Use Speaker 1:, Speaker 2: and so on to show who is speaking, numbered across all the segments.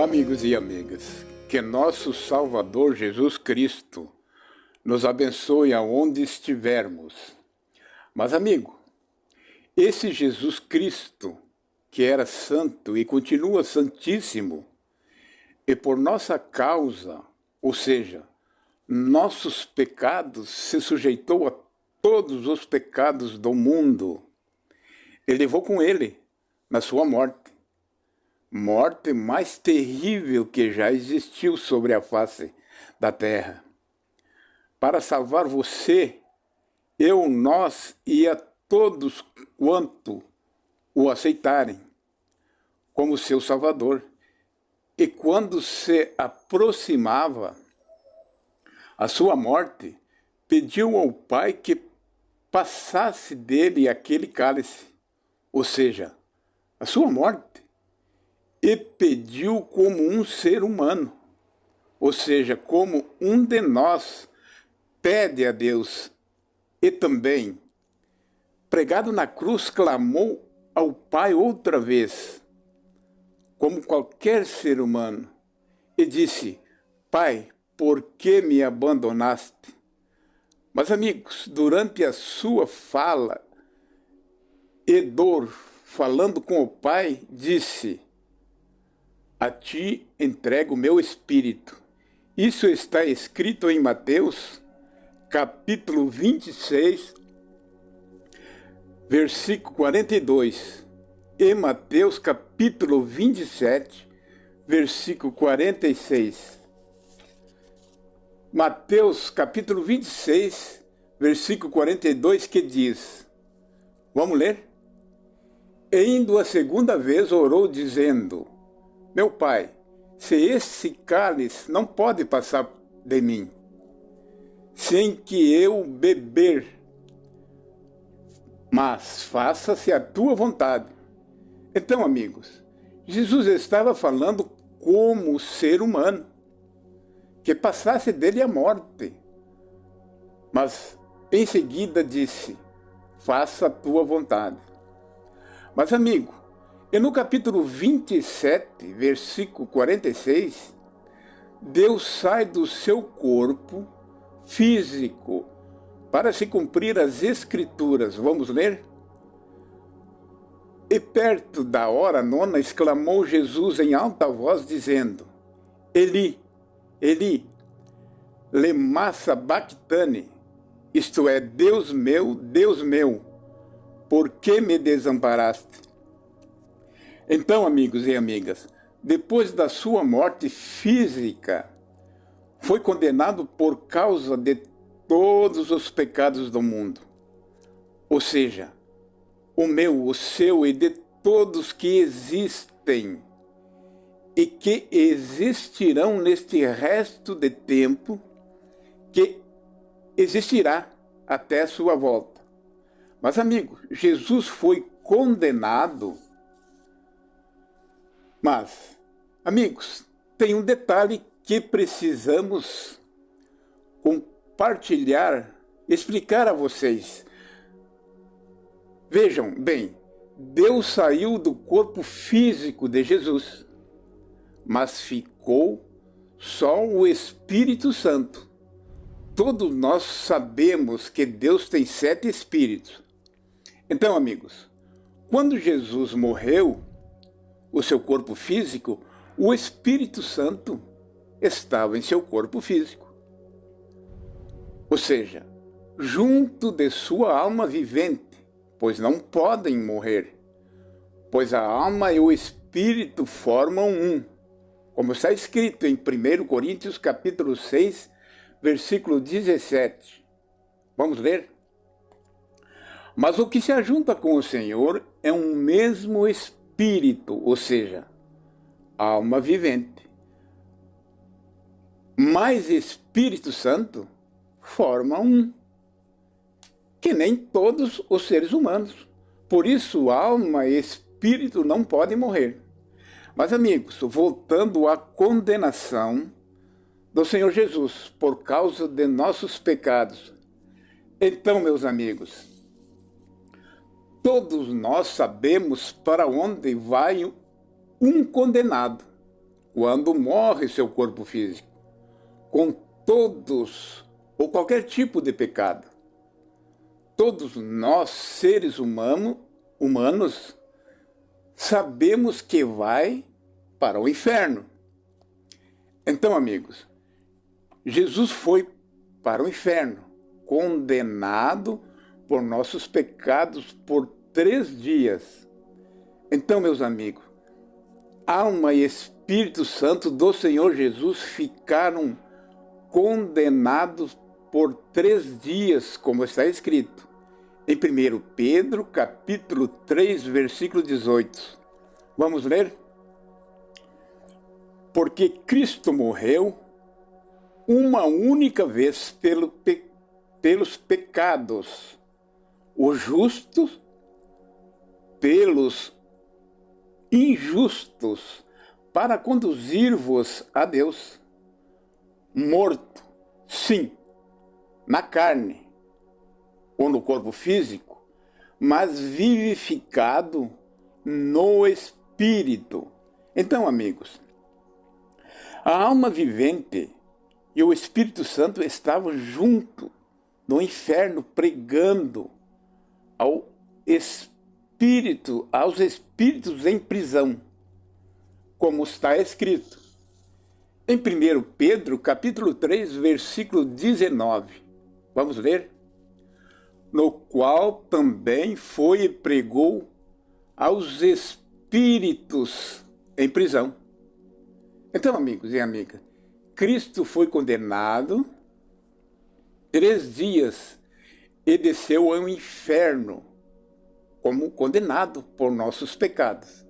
Speaker 1: Olá, amigos e amigas. Que nosso Salvador Jesus Cristo nos abençoe aonde estivermos. Mas, amigo, esse Jesus Cristo, que era santo e continua santíssimo, e por nossa causa, ou seja, nossos pecados, se sujeitou a todos os pecados do mundo, e levou com ele na sua morte. Morte mais terrível que já existiu sobre a face da terra. Para salvar você, eu, nós e a todos quanto o aceitarem como seu Salvador. E quando se aproximava a sua morte, pediu ao Pai que passasse dele aquele cálice, ou seja, a sua morte, e pediu como um ser humano, ou seja, como um de nós pede a Deus. E também, pregado na cruz, clamou ao Pai outra vez, como qualquer ser humano, e disse: Pai, por que me abandonaste? Mas, amigos, durante a sua fala e dor, falando com o Pai, disse: A ti entrego o meu espírito. Isso está escrito em Mateus, capítulo 26, versículo 42. E Mateus, capítulo 27, versículo 46. Mateus, capítulo 26, versículo 42, que diz, vamos ler? E indo a segunda vez orou, dizendo: Meu Pai, se esse cálice não pode passar de mim, sem que eu beber, mas faça-se a tua vontade. Então, amigos, Jesus estava falando como ser humano, que passasse dele a morte. Mas em seguida disse: faça a tua vontade. Mas, amigo, e no capítulo 27, versículo 46, Deus sai do seu corpo físico para se cumprir as Escrituras. Vamos ler? E perto da hora nona, exclamou Jesus em alta voz, dizendo: Eli, Eli, lema sabachthani, isto é, Deus meu, por que me desamparaste? Então, amigos e amigas, depois da sua morte física, foi condenado por causa de todos os pecados do mundo. Ou seja, o meu, o seu e de todos que existem e que existirão neste resto de tempo que existirá até a sua volta. Mas, amigos, Jesus foi condenado. Mas, amigos, tem um detalhe que precisamos compartilhar, explicar a vocês. Vejam bem, Deus saiu do corpo físico de Jesus, mas ficou só o Espírito Santo. Todos nós sabemos que Deus tem 7 espíritos. Então, amigos, quando Jesus morreu, o seu corpo físico, o Espírito Santo estava em seu corpo físico. Ou seja, junto de sua alma vivente, pois não podem morrer, pois a alma e o Espírito formam um, como está escrito em 1 Coríntios capítulo 6, versículo 17. Vamos ler? Mas o que se ajunta com o Senhor é um mesmo Espírito, ou seja, alma vivente. Mas Espírito Santo forma um, que nem todos os seres humanos. Por isso, alma e espírito não podem morrer. Mas, amigos, voltando à condenação do Senhor Jesus por causa de nossos pecados. Então, meus amigos, todos nós sabemos para onde vai um condenado quando morre seu corpo físico, com todos ou qualquer tipo de pecado. Todos nós, seres humanos, sabemos que vai para o inferno. Então, amigos, Jesus foi para o inferno, condenado por nossos pecados por 3 dias. Então, meus amigos, alma e Espírito Santo do Senhor Jesus ficaram condenados por 3 dias, como está escrito em 1 Pedro, capítulo 3, versículo 18. Vamos ler? Porque Cristo morreu uma única vez pelos pecados, os justos pelos injustos, para conduzir-vos a Deus. Morto, sim, na carne ou no corpo físico, mas vivificado no espírito. Então, amigos, a alma vivente e o Espírito Santo estavam junto no inferno, pregando aos espíritos em prisão, como está escrito em 1 Pedro, capítulo 3, versículo 19. Vamos ler? No qual também foi e pregou aos espíritos em prisão. Então, amigos e amigas, Cristo foi condenado 3 dias e desceu ao inferno como condenado por nossos pecados.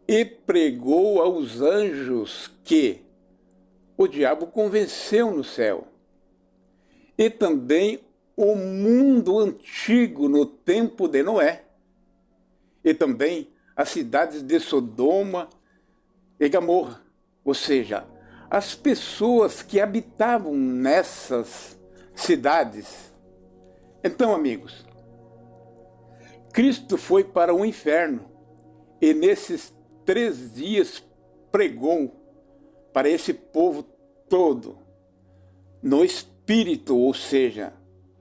Speaker 1: E pregou aos anjos que o diabo convenceu no céu. E também o mundo antigo no tempo de Noé. E também as cidades de Sodoma e Gomorra. Ou seja, as pessoas que habitavam nessas cidades. Então, amigos, Cristo foi para o inferno e nesses 3 dias pregou para esse povo todo no Espírito, ou seja,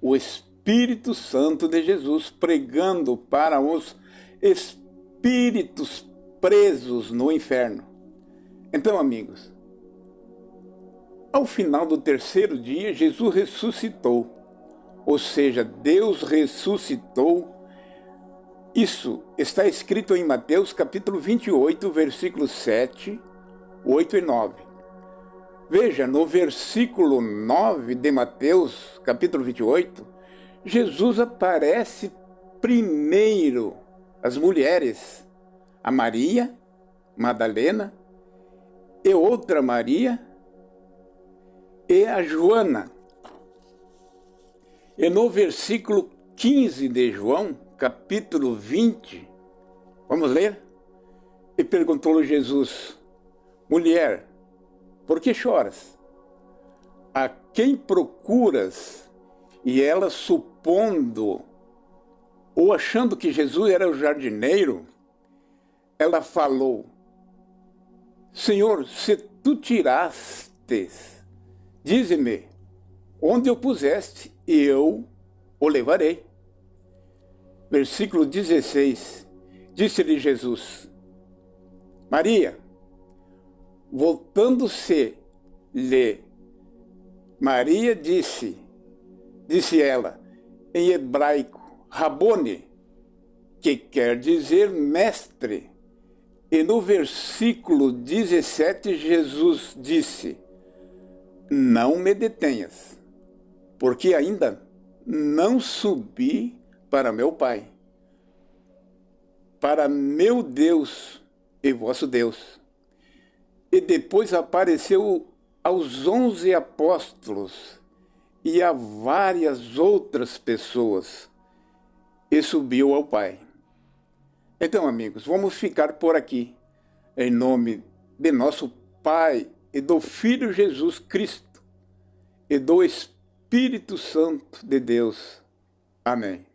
Speaker 1: o Espírito Santo de Jesus, pregando para os espíritos presos no inferno. Então, amigos, ao final do 3º dia, Jesus ressuscitou, ou seja, Deus ressuscitou. Isso está escrito em Mateus capítulo 28, versículos 7, 8 e 9. Veja, no versículo 9 de Mateus capítulo 28, Jesus aparece primeiro às mulheres, a Maria Madalena e outra Maria e a Joana. E no versículo 15 de João, capítulo 20, vamos ler? E perguntou-lhe Jesus: mulher, por que choras? A quem procuras? E ela, supondo ou achando que Jesus era o jardineiro, ela falou: Senhor, se tu tirastes, dize-me onde o puseste, e eu o levarei. Versículo 16, disse-lhe Jesus: Maria. Voltando-se-lhe, Maria disse ela, em hebraico, Rabone, que quer dizer mestre. E no versículo 17, Jesus disse: não me detenhas, porque ainda não subi para meu Pai, para meu Deus e vosso Deus. E depois apareceu aos 11 apóstolos e a várias outras pessoas e subiu ao Pai. Então, amigos, vamos ficar por aqui, em nome de nosso Pai e do Filho Jesus Cristo e do Espírito Santo de Deus. Amém.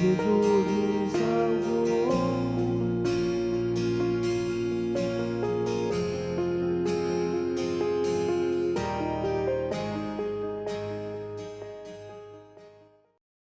Speaker 2: Jesus,